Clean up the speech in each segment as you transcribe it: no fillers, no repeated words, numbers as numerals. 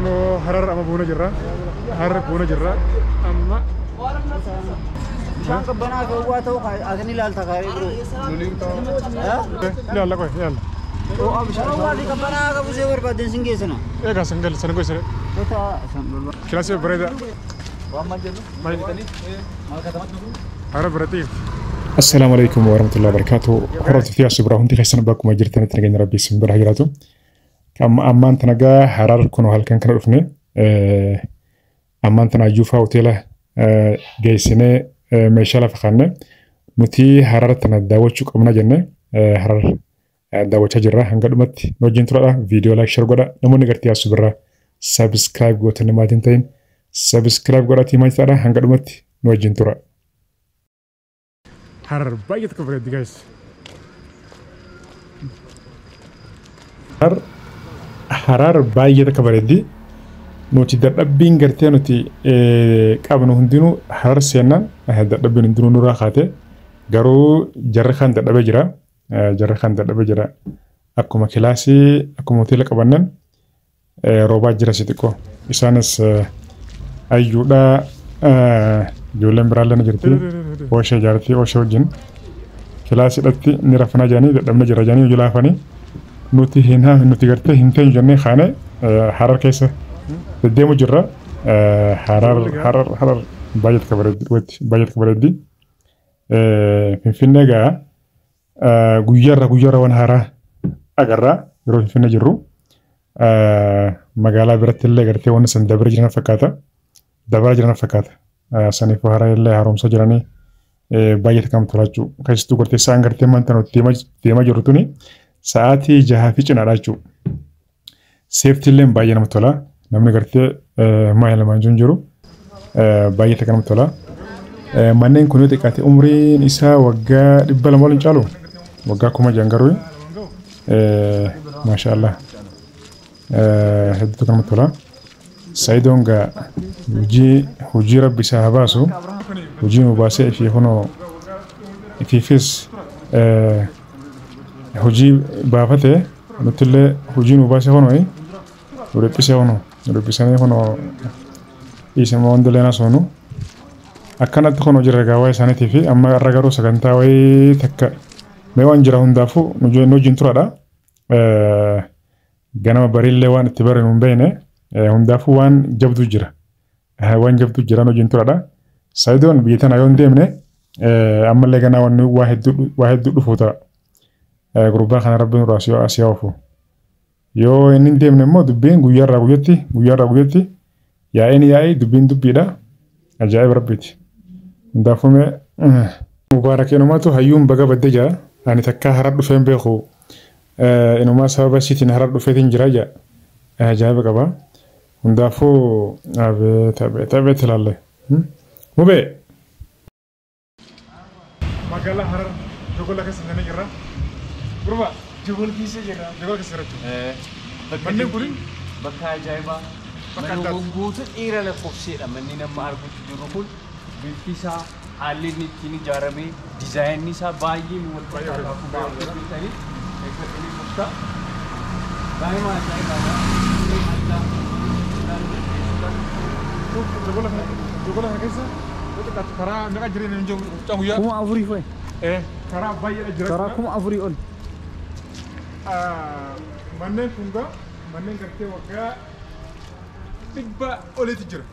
كنو حرر أما بونا جرا حرر بونا جرا أما شان كبنا كوا تو أغني لال تكاري برو يلا كوي يلا والله كبنا كبوسي وربادين سنجيسنا إيه كاسنجل سنة كوي سنة كلاسي بريدا حرر بريتي السلام عليكم ورحمة الله وبركاته حررت فيها سبرا هندي خيسنا باكم أجرتنا تنجين ربي سم برهجراته كم أمان تنجا حرر كنو هالكن كنا رفني أمان تناجوفا وتيله جيسنا مشالا فخانة نتي حرر تنداوتشوك أمنا جنة حرر داوتشا جرا هنقدمت نوجين ترى فيديو لايك شير قدا نمو نقرتيا سبرا سبسكرايب قوتنا ما تنتين سبسكرايب قدا تيما ترى هنقدمت نوجين ترى حرر بايت كبرت دي جايز حرر بايت كبرت دي نوتي دبين غرتي نوتي قابنو هندينو حرر سينا هدا دبين هندينو نورا خاته غارو جرخان دبه جرا جرخان دبه جرا اكو كلاسي اكو موتيل قبنن روبا جرا سيتكو اسانس ايودا جولم برالنا جرتي وشة جارتي وشة وجن كلاسي دتي نرفنا جاني دمنا جرا جاني وجلافني نوتي هنا نوتي غرتي هنتين جنة خانة حرر كيسه الديمو جرا حرر باجت كبرد دي في النجا غير ونهارا أجرا يروح في النجرو مقالة برت اللي قرتي ونسن دبرجنا فكاتا سني فهراء اللي هروم سجراني باجت كم تلاجو كيستو قرتي سان قرتي من تنو تيما جرتوني ساعتي جهافيش نراجو سيفتي اللي باجنا متولا namni gartee maayila maanjuun jiru baay'ee kan tola manneen kun yoo xiqqaate umriin isaa waggaa 200 waliin caalu waggaa 1000 garuu maashaallah hedduu kan tola Saidoon gaa hojii rabbi isaa habaasu hojii nu baasee fi hono ifiifis hojii baafatee nutillee hojii nu baasee hono Urepisane hono isema wandolena sonu akkanatti hono jirra gaawaa isaaniitii fi amma irra garuu sagantaa wayii takka mee waan jira hundaafu nu jinturadha ganama bariillee waan itti barinu hin beekne hundaafu waan jabdu jira nu jinturadha Saidoon biyya tana yoo hin deemne ammallee ganaa waa hedduu dhufuu ta'a gurbaa kana rabbiin nurraa asii oofu yoo inni deemne immoo dubbiin guyyaarraa guyyatti yaa'ii dubbiin dubbiidha ajaa'ib rabbiiti hundaafume mubaarakeenumaatu hayyuun baga badde jaa ani takkaa harar dhufeen beeku inumaa sababa isiitiin harar dhufeetiin jira jaa ajaa'iba qaba hundaafuu abeet ilaalle mubee magaalaa harar jogola keessa jirra gurba جبل كيسة جرا جبل كيسة رجوا مني كورين بكا جايبا منو بوت إيرا لفوكسي مني نما أربط جروكول بيفيسا حالي نتيني جارمي ديزاين نيسا بايي مول بايي بيتاني إكبر إني مشتا باي ما جايبا جبل كيسة كرا نكا جرين نجوم تانغيا كم أفري فاي كرا بايي جرا كرا كم أفري أول manneen kunga manneen gartee waggaa 100 olitti jira.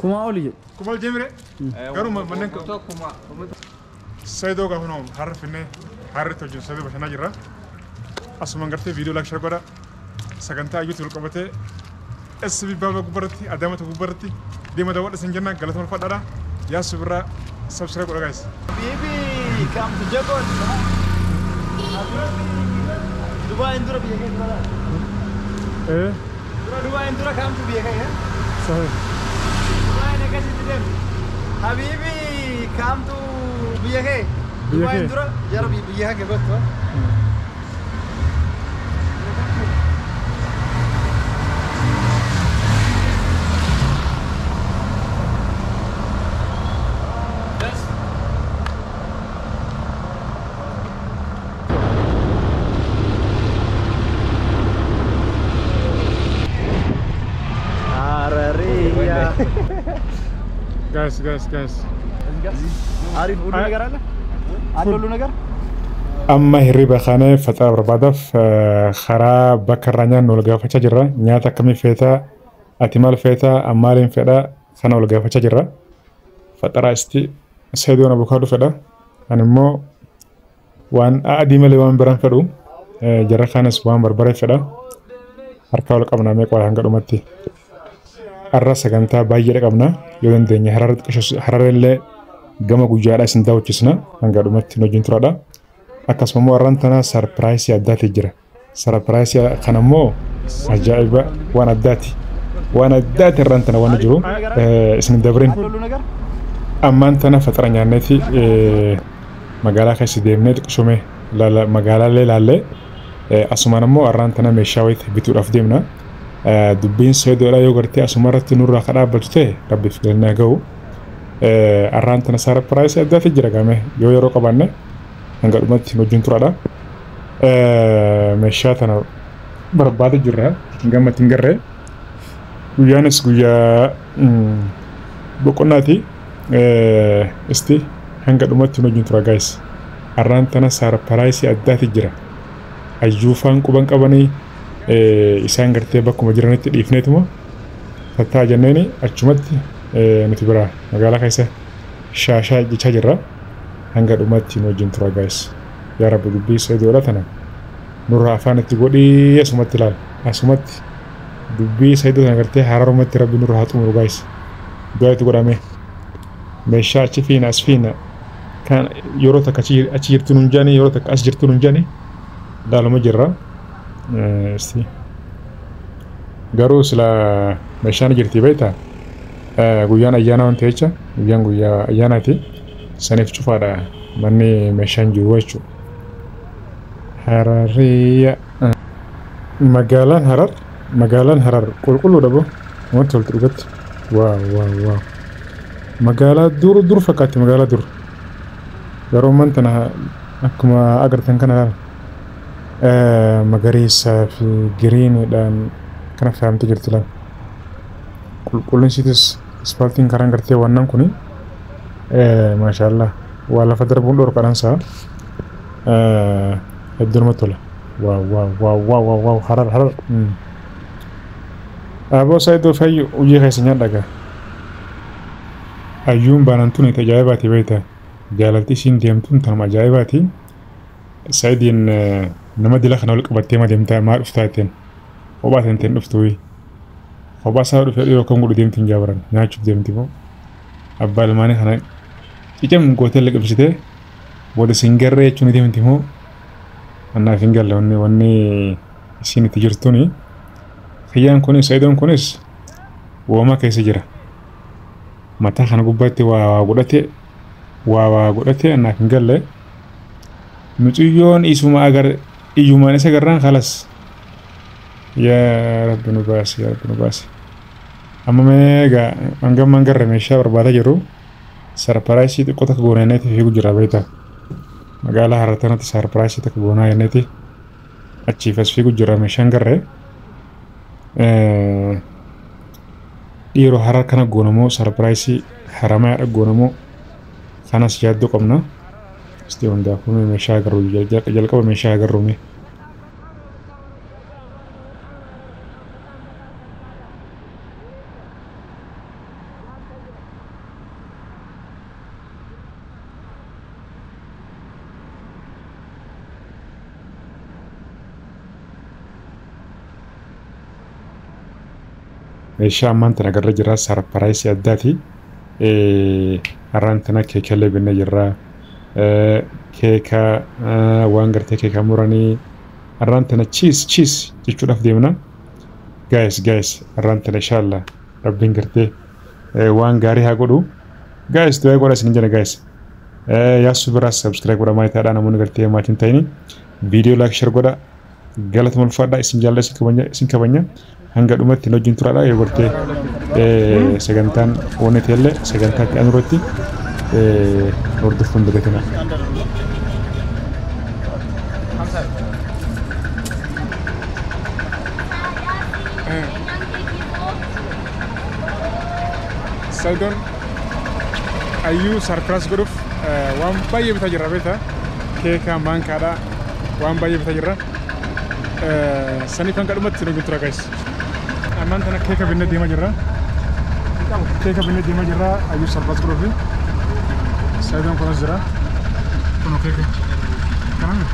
Kuma oli jedhu. Kuma jemire. Garuu manneen kuma. Saidoo gaafa harra finnee harri hojii sadii bashannaa jirra. Asuma gartee viidiyoo laakshar godha sagantaa ayyuutti wal qabatee SB baaba gubbaratti adaamata gubbaratti deema daawwadha sin jenna galatama fadhaadha yaa subirraa subscribe godha guys. Bibi kam tujagoon. Dubai indura biaya kan mana? Dubai indura kamu tu biaya kan ya? Sorry. Dubai nak kasih tu dem. Habibi kamu tu biaya kan? Dubai indura jara biaya kan betul? guys عارف قول لي نجار على قول له نجار amma hirriba khane fatara barbaadaf kharaa bakka irraa nyaannu wal gaafachaa jirra nyaata akkamii feetaa ati maal feetaa ammaaliin fedha kana wal gaafachaa jirra fatara isti Saidoon abukaadoo fedha ani immoo waan adii malee waan biraan fedhu jarra kaanis waan barbaree fedha harka wal qabnaa meeqa waa hanga dhumatti har'a sagantaa baay'ee qabna yoo dandeenya hararellee gama guyyaadhaa isin daawwachisna hanga dhumatti hojiin turaadha akkasuma immoo har'aan tana sarpiraayisii addaati jira sarpiraayisii kana immoo ajaa'iba waan addaati har'aan tana waan jiru isin dabrin ammaan tana fatara nyaanneeti magaalaa keessa deemnee xiqqishume magaalaalee laallee asumaan immoo har'aan tana meeshaa wayii bituudhaaf deemna dubbiin Saidoodhaa yoo gartee asuma irratti nurraa ka dhaabbatu ta'e rabbiif galannaa ga'u har'aan tana sarpiraayisii addaati jira game yoo yeroo qabaanne hanga dhumatti hojiin turaadha meeshaa tana barbaada jirra gammatti hin garree guyyaanis guyyaa boqonnaati isti hanga dhumatti hojiin tura guys har'aan tana sarpiraayisii addaati jira ayyuufaan quban qabanii isaan gartee bakkuma jiranitti dhiifneetuma fattaa jenneeni achumatti nuti bira magaalaa keessa shaashaa jechaa jirra hanga dhumatti hojiin tura guys yaa rabbi dubbii Saidoodhaa tana nurraa afaan itti godhii asumatti ilaal asumatti dubbii Saidoo tana gartee hararumatti rabbi nurraa haa xumuru guys du'aa itti godhame meeshaa achi fiina as fiina kan yeroo takka achi jirtu nun jaani yeroo takka as jirtu nun jaani daaluma jirra garuu sila meeshaan jirti beektaa guyyaan ayyaana waan ta'echa guyyaan guyyaa ayyaanaati saniif cufaadha manni meeshaan jiru jechuudha. Harariya magaalaan Harar qulqulluudha boo wanti walitti dhugatti waaw magaalaa dur fakkaatti magaalaa dur yeroo ammaan tana akkuma agartan kana laala magariisaa fi giriiniidhaan kana faayamtee jirti laala qulqullinsiitis ispaaltiin karaan gartee waannan kuni maashaallah waa lafa darbuun dhorqadhaan isaa hedduu namatti tola waaw Harar aboo Saidoo fayyu hojii keessa nyaadhagaa ayyuun baanaan tun itti ajaa'ibaati beektaa jaalaltii isiin deemtuun tanuma ajaa'ibaati Saidiin nama dila kana wal qabattee ma deemtaa maa dhuftaa jetteen kophaa teenteen dhuftuu kophaa isaa dhufee dhiyoo kan godhu deemtiin jaabaran nyaachuuf deemti moo abbaa ilmaanii kana cicam gootee liqimsitee booda singarree jechuun deemti moo annaaf hin galle wanni isiin itti jirtuuni kiyyaan kunis Saidoon kunis wooma keessa jira mataa kana gubbaatti waa godhate annaaf hin galle mucuyyoon isuma agar iyyumaan isa garraan khalas yaa rabbi nu baasi amma meegaa hangammaan garra meeshaa barbaadaa jiru sarpiraayisii xiqqoo takka goonaa jenneeti fiigu jira beektaa magaalaa Harar tanatti sarpiraayisii takka goonaa jenneeti achiif as fiigu jira meeshaan garree dhiiroo Harar kana goonamoo sarpiraayisii haramaadha goonamoo kanas yaaddoo qabna isti hundaafuu meeshaa agarru jalqaba meeshaa agarruumi meeshaa ammaan tana agarra jirra sarpiraayisii addaati har'aan tana keekallee binne jirra keeka waan gartee keeka muranii har'aan tana chiis jechuudhaaf deemna guys har'aan tana inshallah rabbiin gartee waan gaarii haa godhu guys du'aa godha isin jala guys yaasuu biraa subscribe godha maayitaadhaa namoonni gartee maatiin ta'ini viidiyoo like share godha galatuma ulfaadhaa isin jaalladha isin kabanya hanga dhumatti hojiin turaadha yoo gartee sagantaan ooneteellee sagantaatti anuratti hordofuun dagatina. Saydon ayyuu sarpiraas godhuuf waan baay'ee bitaa jirra beektaa keekaa maankaadha waan baay'ee bitaa jirra sanii kan kadhumatti nu tura guys ammaan tana keeka binnee deemaa jirra ayyuu sarpiraas godhuuf Saydon kunis jira kun keeka kanaan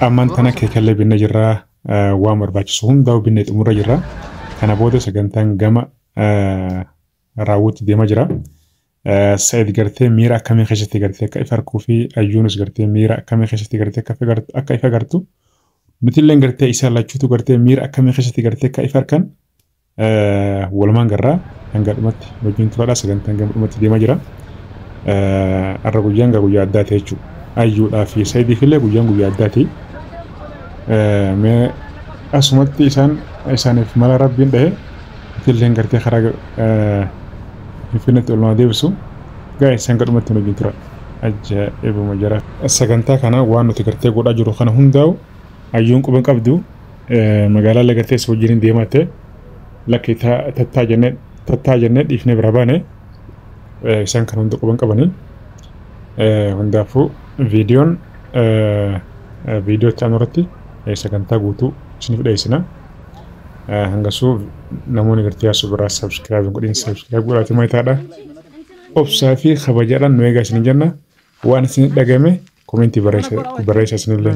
ammaan tana keekallee binne jirra waan barbaachisu hundaa'u binne xumurra jirra kana booda sagantaan gama raawwuutti deema jira Said gartee miira akkamii keessatti gartee akka ifa arkuu fi ayyuunis gartee miira akkamii keessatti gartee akka ifa gartu nutillee gartee isa lachuutu gartee miira akkamii keessatti gartee akka ifa arkan walumaan garraa hanga dhumatti wajjin turaadha sagantaan gama dhumatti deema jira arra guyyaan guyyaa addaati jechuudha ayyuudhaa fi Saidiif illee guyyaan guyyaa addaati mee asumatti isaaniif mala rabbiin dhahe nutillee gartee karaa infinite olmaa deebisu gaa isaan gadhumatti nu wajjin tura ajaa'ibuma jira sagantaa kana waan nuti gartee godhaa jiru kana hundaa'u ayyuun quban qabdu magaalaa gartee isa wajjin deematte lakki tattaa jennee dhiifnee bira baane isaan kan hunda quban qabanii hundaafuu viidiyoon viidiyoo itti aanurratti sagantaa guutuu isiniif dhiyeessina hangasuu namoonni gartee asuu biraa subscribe godhin subscribe godhaati maayitaadha obsaa fi kabajaadhaan nu eegaa isin jenna waan isin dhagame komentii barreessa isinillee